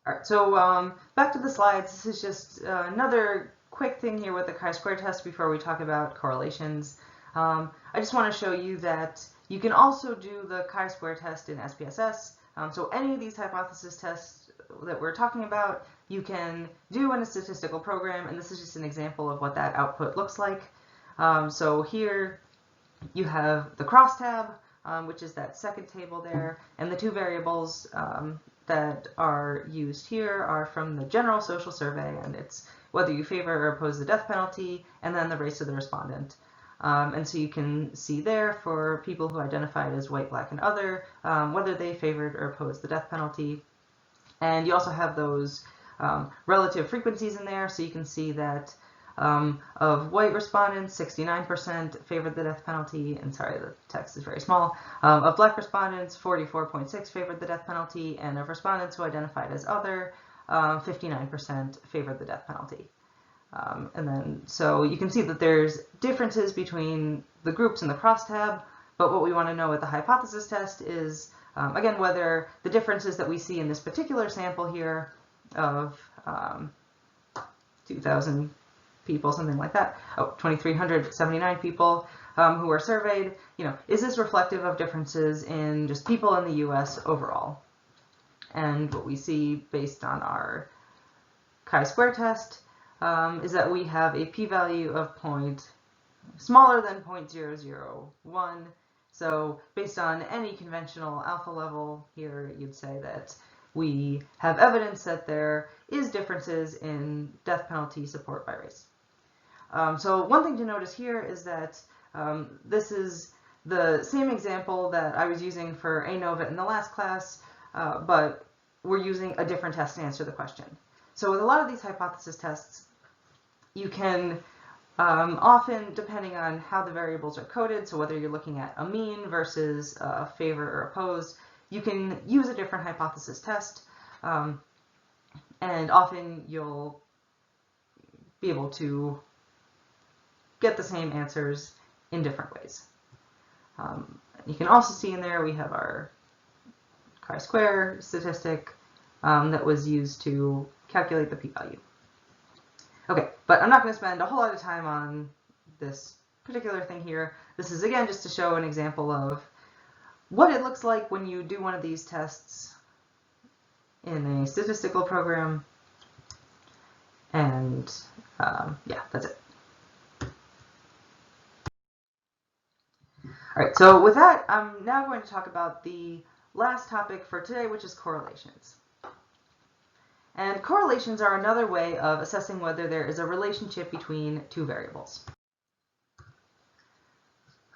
All right, so back to the slides. This is just another quick thing here with the chi-square test before we talk about correlations. I just want to show you that you can also do the chi-square test in SPSS. So any of these hypothesis tests that we're talking about, you can do in a statistical program, and this is just an example of what that output looks like. So here you have the crosstab, which is that second table there, and the two variables that are used here are from the general social survey, and it's whether you favor or oppose the death penalty, and then the race of the respondent. And so you can see there for people who identified as white, black, and other, whether they favored or opposed the death penalty. And you also have those relative frequencies in there, so you can see that of white respondents, 69% favored the death penalty, and sorry, the text is very small. Of black respondents, 44.6% favored the death penalty, and of respondents who identified as other, 59% favored the death penalty. And then, so you can see that there's differences between the groups in the crosstab, but what we want to know with the hypothesis test is, again, whether the differences that we see in this particular sample here of 2,000 people, something like that, 2,379 people who were surveyed, is this reflective of differences in just people in the US overall? And what we see based on our chi-square test is that we have a p-value of smaller than 0.001. So based on any conventional alpha level here, you'd say that we have evidence that there is differences in death penalty support by race. So one thing to notice here is that this is the same example that I was using for ANOVA in the last class, but we're using a different test to answer the question. So with a lot of these hypothesis tests, you can often, depending on how the variables are coded, so whether you're looking at a mean versus favor or oppose, you can use a different hypothesis test, and often you'll be able to get the same answers in different ways. You can also see in there we have our chi-square statistic that was used to calculate the p-value. Okay, but I'm not going to spend a whole lot of time on this particular thing here. This is, again, just to show an example of what it looks like when you do one of these tests in a statistical program. And yeah, that's it. All right, so with that, I'm now going to talk about the last topic for today, which is correlations. And correlations are another way of assessing whether there is a relationship between two variables.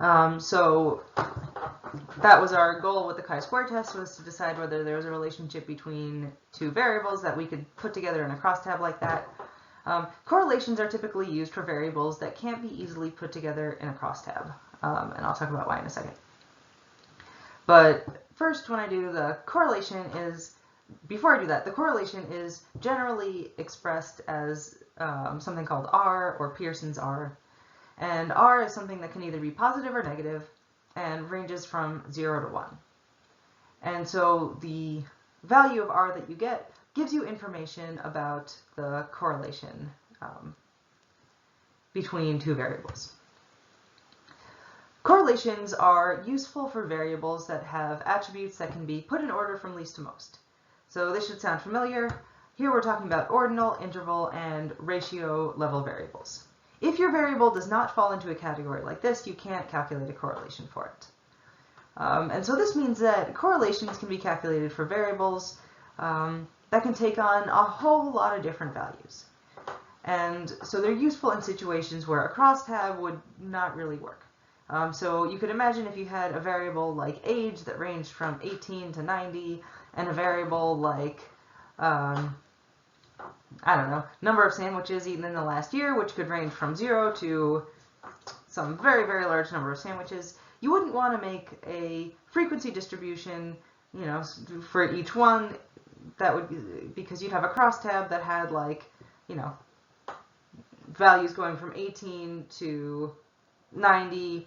So that was our goal with the chi-square test, was to decide whether there was a relationship between two variables that we could put together in a crosstab like that. Correlations are typically used for variables that can't be easily put together in a crosstab, and I'll talk about why in a second. But first, when I do the correlation before I do that, the correlation is generally expressed as something called R, or Pearson's R. And R is something that can either be positive or negative and ranges from 0 to 1. And so the value of R that you get gives you information about the correlation between two variables. Correlations are useful for variables that have attributes that can be put in order from least to most. So this should sound familiar. Here we're talking about ordinal, interval, and ratio level variables. If your variable does not fall into a category like this, you can't calculate a correlation for it. And so this means that correlations can be calculated for variables that can take on a whole lot of different values. And so they're useful in situations where a crosstab would not really work. So you could imagine if you had a variable like age that ranged from 18 to 90, and a variable like, I don't know, number of sandwiches eaten in the last year, which could range from 0 to some very, very large number of sandwiches. You wouldn't want to make a frequency distribution, for each one. That would be because you'd have a crosstab that had values going from 18 to 90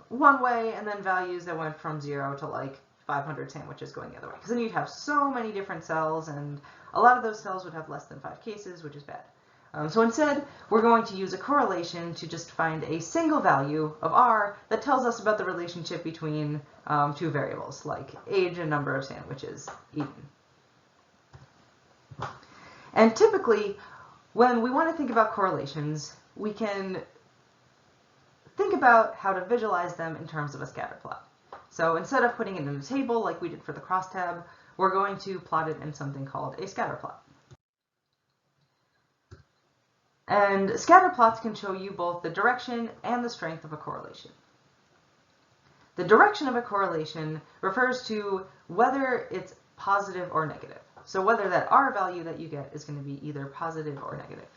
one way, and then values that went from 0 to 500 sandwiches going the other way, because then you'd have so many different cells, and a lot of those cells would have less than 5 cases, which is bad. So instead, we're going to use a correlation to just find a single value of R that tells us about the relationship between two variables, like age and number of sandwiches eaten. And typically, when we want to think about correlations, we can think about how to visualize them in terms of a scatter plot. So instead of putting it in a table like we did for the crosstab, we're going to plot it in something called a scatter plot. And scatter plots can show you both the direction and the strength of a correlation. The direction of a correlation refers to whether it's positive or negative. So whether that R value that you get is going to be either positive or negative.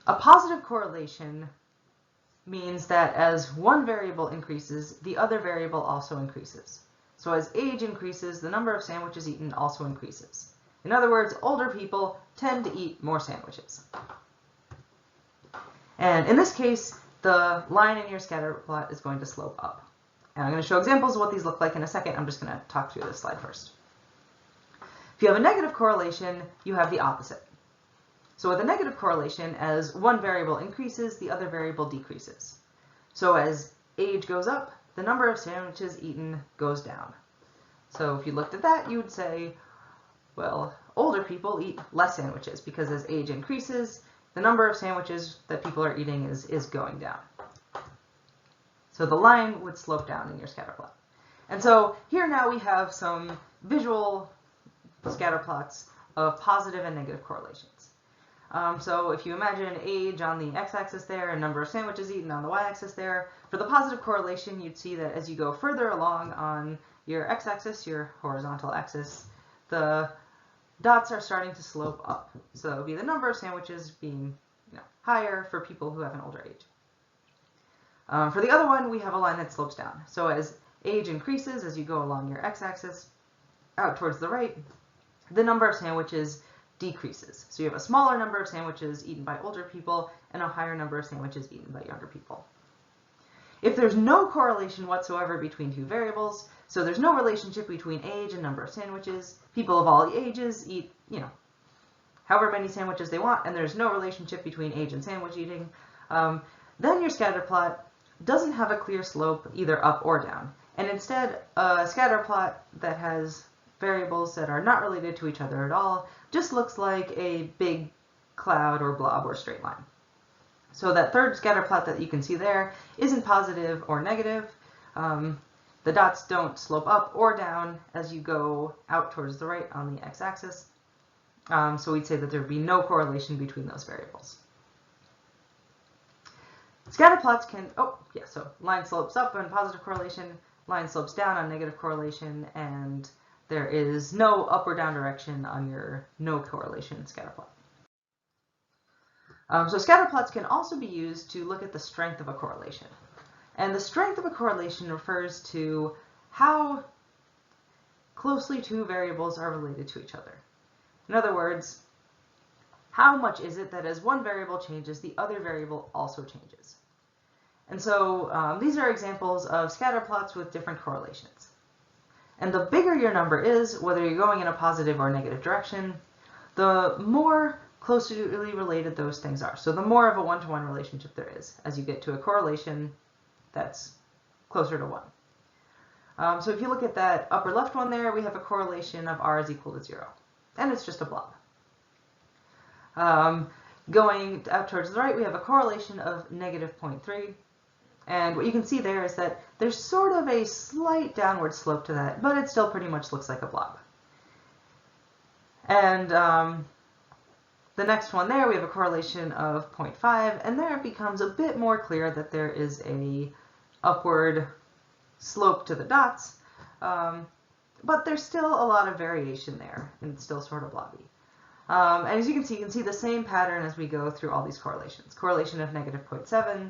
A positive correlation means that as one variable increases, the other variable also increases. So as age increases, the number of sandwiches eaten also increases. In other words, older people tend to eat more sandwiches. And in this case, the line in your scatter plot is going to slope up. And I'm going to show examples of what these look like in a second. I'm just going to talk through this slide first. If you have a negative correlation, you have the opposite. So with a negative correlation, as one variable increases, the other variable decreases. So as age goes up, the number of sandwiches eaten goes down. So if you looked at that, you would say, well, older people eat less sandwiches because as age increases, the number of sandwiches that people are eating is going down. So the line would slope down in your scatter plot. And so here now we have some visual scatter plots of positive and negative correlations. So if you imagine age on the x-axis there and number of sandwiches eaten on the y-axis there, for the positive correlation, you'd see that as you go further along on your x-axis, your horizontal axis, the dots are starting to slope up. So it would be the number of sandwiches being higher for people who have an older age. For the other one, we have a line that slopes down. So as age increases, as you go along your x-axis out towards the right, the number of sandwiches decreases. So you have a smaller number of sandwiches eaten by older people and a higher number of sandwiches eaten by younger people. If there's no correlation whatsoever between two variables, so there's no relationship between age and number of sandwiches, people of all ages eat, however many sandwiches they want, and there's no relationship between age and sandwich eating, then your scatter plot doesn't have a clear slope either up or down. And instead, a scatter plot that has variables that are not related to each other at all just looks like a big cloud or blob or straight line. So that third scatter plot that you can see there isn't positive or negative. The dots don't slope up or down as you go out towards the right on the x-axis. So we'd say that there would be no correlation between those variables. Scatter plots can, so line slopes up on positive correlation, line slopes down on negative correlation, and there is no up or down direction on your no correlation scatter plot. So scatter plots can also be used to look at the strength of a correlation. And the strength of a correlation refers to how closely two variables are related to each other. In other words, how much is it that as one variable changes, the other variable also changes? And so these are examples of scatter plots with different correlations. And the bigger your number is, whether you're going in a positive or negative direction, the more closely related those things are. So the more of a one-to-one relationship there is as you get to a correlation that's closer to 1. So if you look at that upper left one there, we have a correlation of R is equal to 0. And it's just a blob. Going out towards the right, we have a correlation of negative 0.3. And what you can see there is that there's sort of a slight downward slope to that, but it still pretty much looks like a blob. And the next one there, we have a correlation of 0.5, and there it becomes a bit more clear that there is a upward slope to the dots, but there's still a lot of variation there, and it's still sort of blobby. And as you can see the same pattern as we go through all these correlations. Correlation of negative 0.7.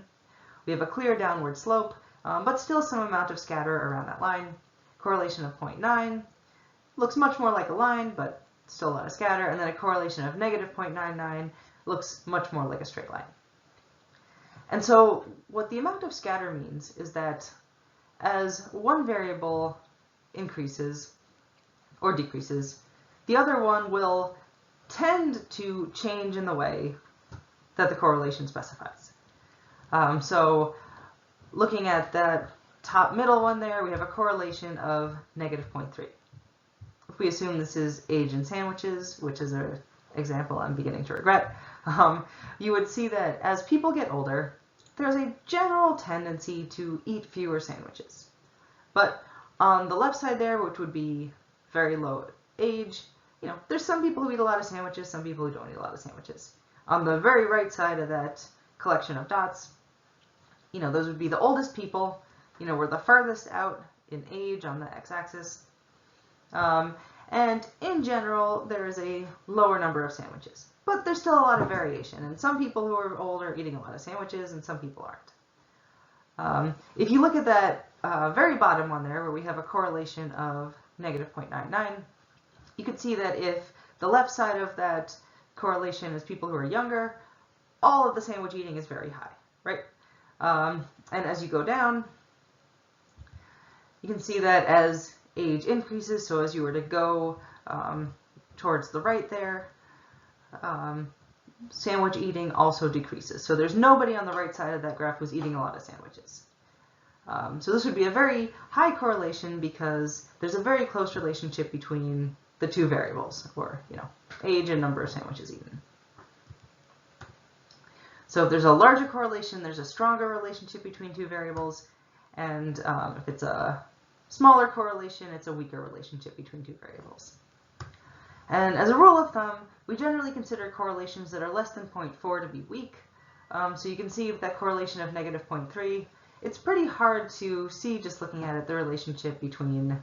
We have a clear downward slope, but still some amount of scatter around that line. Correlation of 0.9 looks much more like a line, but still a lot of scatter. And then a correlation of negative 0.99 looks much more like a straight line. And so what the amount of scatter means is that as one variable increases or decreases, the other one will tend to change in the way that the correlation specifies. So looking at that top middle one there, we have a correlation of -0.3. If we assume this is age in sandwiches, which is an example I'm beginning to regret, you would see that as people get older, there's a general tendency to eat fewer sandwiches. But on the left side there, which would be very low age, there's some people who eat a lot of sandwiches, some people who don't eat a lot of sandwiches. On the very right side of that collection of dots, those would be the oldest people. We're the farthest out in age on the x-axis. And in general, there is a lower number of sandwiches. But there's still a lot of variation, and some people who are older are eating a lot of sandwiches, and some people aren't. If you look at that very bottom one there, where we have a correlation of -0.99, you can see that if the left side of that correlation is people who are younger, all of the sandwich eating is very high, right? And as you go down, you can see that as age increases, so as you were to go towards the right there, sandwich eating also decreases. So there's nobody on the right side of that graph who's eating a lot of sandwiches. So this would be a very high correlation because there's a very close relationship between the two variables, or age and number of sandwiches eaten. So if there's a larger correlation, there's a stronger relationship between two variables, and if it's a smaller correlation, it's a weaker relationship between two variables. And as a rule of thumb, we generally consider correlations that are less than 0.4 to be weak. So you can see with that correlation of -0.3, it's pretty hard to see just looking at it the relationship between,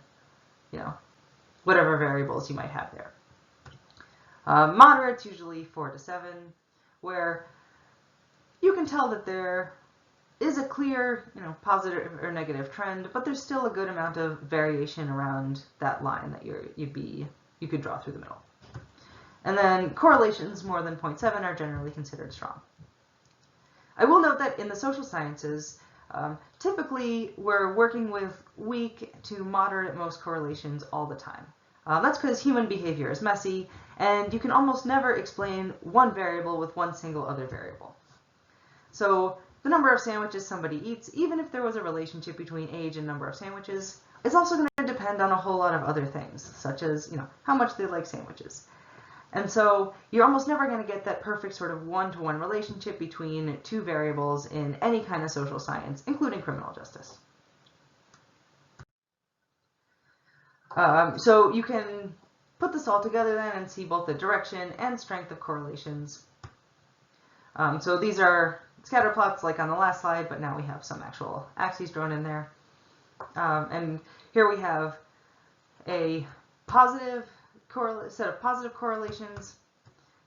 whatever variables you might have there. Moderate's usually 4 to 7, where you can tell that there is a clear, positive or negative trend, but there's still a good amount of variation around that line that you could draw through the middle. And then correlations more than 0.7 are generally considered strong. I will note that in the social sciences, typically we're working with weak to moderate at most correlations all the time. That's because human behavior is messy, and you can almost never explain one variable with one single other variable. So the number of sandwiches somebody eats, even if there was a relationship between age and number of sandwiches, is also going to depend on a whole lot of other things, such as, how much they like sandwiches. And so you're almost never going to get that perfect sort of one-to-one relationship between two variables in any kind of social science, including criminal justice. So you can put this all together then and see both the direction and strength of correlations. So these are scatter plots like on the last slide, but now we have some actual axes drawn in there. And here we have a set of positive correlations,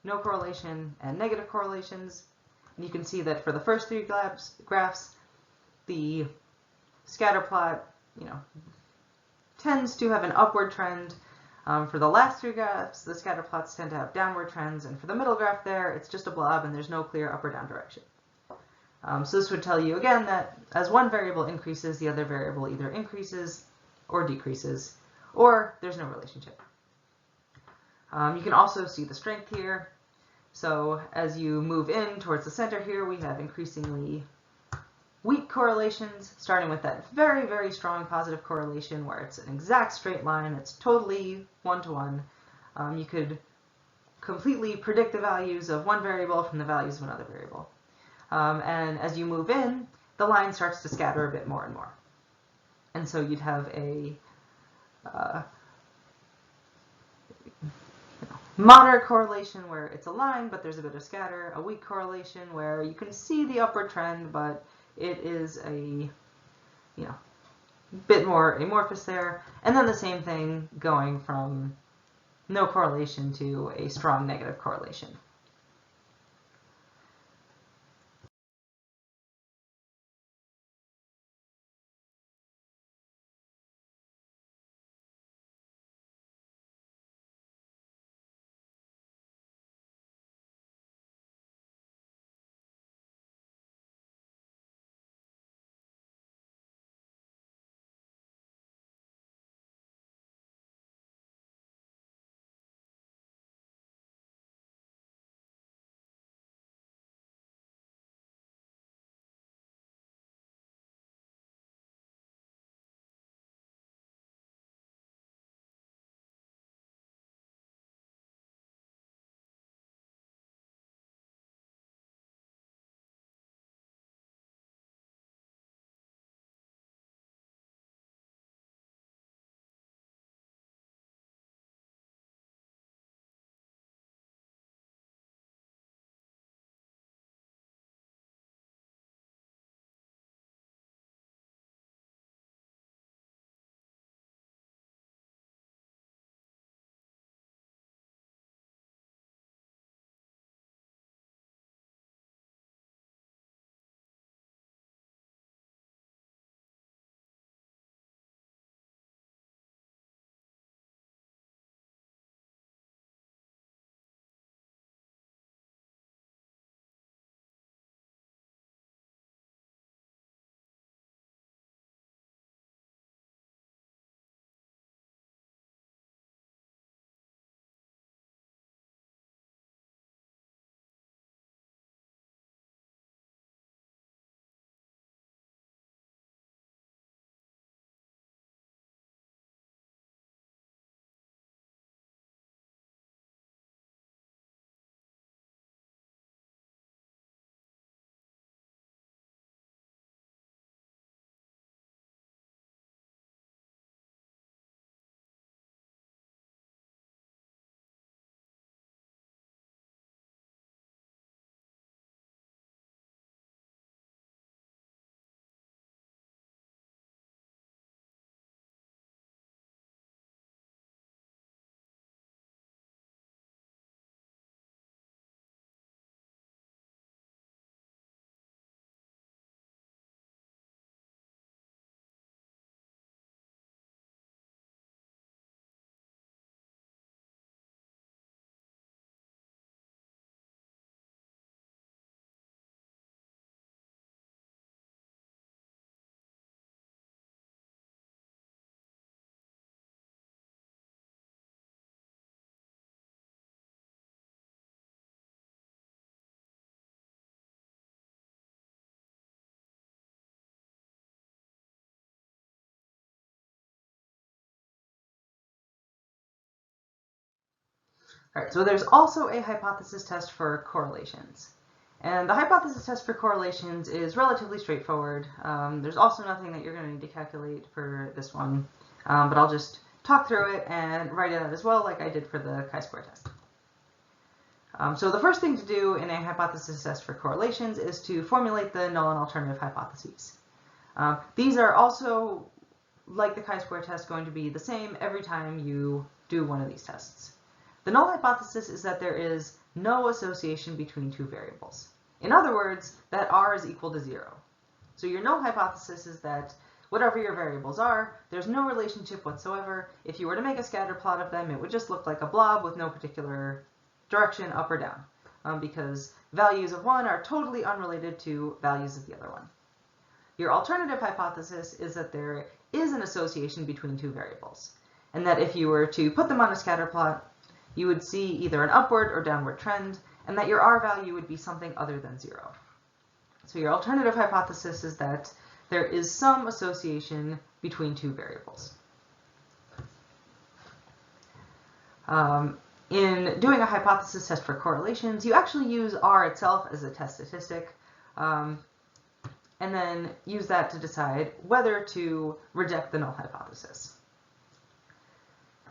no correlation, and negative correlations. And you can see that for the first three graphs, the scatter plot, tends to have an upward trend. For the last three graphs, the scatter plots tend to have downward trends, and for the middle graph there, it's just a blob and there's no clear up or down direction. So this would tell you again that as one variable increases, the other variable either increases or decreases, or there's no relationship. You can also see the strength here. So as you move in towards the center here, we have increasingly weak correlations, starting with that very, very strong positive correlation where it's an exact straight line, it's totally one-to-one. You could completely predict the values of one variable from the values of another variable. And as you move in, the line starts to scatter a bit more and more. And so you'd have a moderate correlation where it's a line, but there's a bit of scatter, a weak correlation where you can see the upward trend, but it is a, bit more amorphous there. And then the same thing going from no correlation to a strong negative correlation. All right, so there's also a hypothesis test for correlations. And the hypothesis test for correlations is relatively straightforward. There's also nothing that you're going to need to calculate for this one, but I'll just talk through it and write it out as well, like I did for the chi-square test. So the first thing to do in a hypothesis test for correlations is to formulate the null and alternative hypotheses. These are also, like the chi-square test, going to be the same every time you do one of these tests. The null hypothesis is that there is no association between two variables. In other words, that r is equal to 0. So your null hypothesis is that whatever your variables are, there's no relationship whatsoever. If you were to make a scatter plot of them, it would just look like a blob with no particular direction up or down, because values of one are totally unrelated to values of the other one. Your alternative hypothesis is that there is an association between two variables, and that if you were to put them on a scatter plot, you would see either an upward or downward trend, and that your r value would be something other than 0. So your alternative hypothesis is that there is some association between two variables. In doing a hypothesis test for correlations, you actually use r itself as a test statistic, and then use that to decide whether to reject the null hypothesis.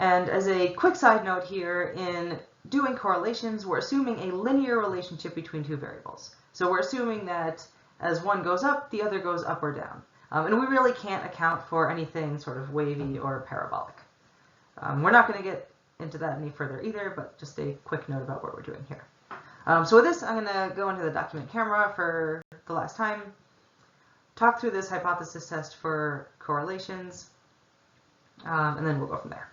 And as a quick side note here, in doing correlations, we're assuming a linear relationship between two variables. So we're assuming that as one goes up, the other goes up or down. And we really can't account for anything sort of wavy or parabolic. We're not going to get into that any further either, but just a quick note about what we're doing here. So with this, I'm going to go into the document camera for the last time, talk through this hypothesis test for correlations, and then we'll go from there.